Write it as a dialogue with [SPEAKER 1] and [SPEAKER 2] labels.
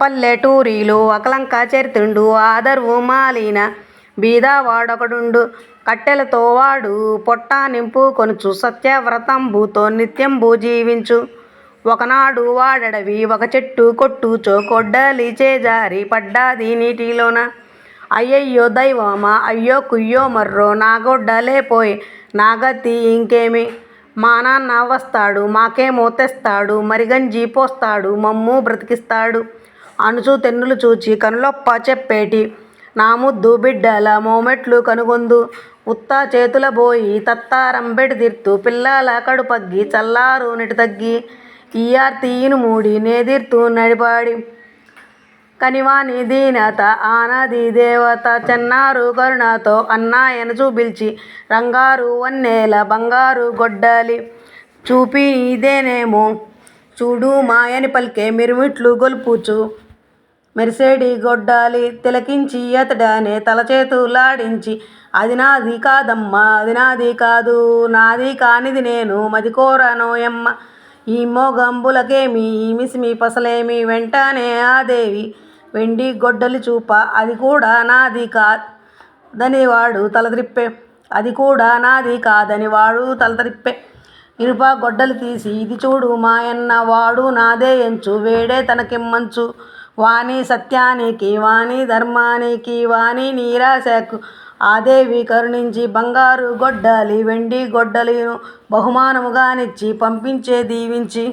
[SPEAKER 1] పల్లెటూరిలో అకలంక చరిత్రుండు ఆదర్వు మాలిన బీదవాడొకడుండు. కట్టెలతో వాడు పొట్ట నింపుకొనుచు సత్యవ్రతంబుతో నిత్యంబు జీవించు. ఒకనాడు వాడడవి ఒక చెట్టు కొట్టుచో గొడ్డలి చేజారి పడ్డాది నీటిలోన. అయ్యయ్యో దైవమా అయ్యో కుయ్యో మర్రో నా గొడ్డలే పోయే నా గతి ఇంకేమి. మా నాన్న వస్తాడు మాకేమో తెస్తాడు మరిగంజి పోస్తాడు మమ్ము బ్రతికిస్తాడు అనుచు తెన్నులు చూచి కనులొప్ప చెప్పేటి నా ముద్దు బిడ్డల మోమెట్లు కనుగొందు. ఉత్త చేతుల బోయి తత్తారం బెడిదిర్తు పిల్లల కడుపగ్గి చల్లారు నెటి తగ్గి. ఈయార్తి ఇనుమూడి నేదిర్తు నడిపాడి కనివాని దీనత ఆనది దేవత చెన్నారు కరుణతో అన్నాయన చూపిల్చి రంగారు వన్నేల బంగారు గొడ్డలి చూపి ఇదేనేమో చూడు మాయని పలికే మిరుమిట్లు గొల్పుచు మెరిసేడి గొడ్డలి తిలకించి అతడనే తలచేతులాడించి అది నాది కాదమ్మా అది నాది కాదు నాది కానిది నేను మదికోరనోయమ్మ ఈ మోగంబులకేమి ఈ మిసిమి పసలేమి. వెంటనే ఆ దేవి వెండి గొడ్డలి చూప అది కూడా నాది కాదని వాడు తలత్రిప్పే అది కూడా నాది కాదని వాడు తలత్రిప్పే. ఇనుప గొడ్డలి తీసి ఇది చూడు మాయన్న వాడు నాదే ఎంచు వేడే తనకిమ్మంచు. వాని సత్యానికి వాని ధర్మానికి వాని నీరాశకు ఆ దేవి కరుణించి బంగారు గొడ్డలి వెండి గొడ్డలిను బహుమానముగానిచ్చి పంపించే దీవించి.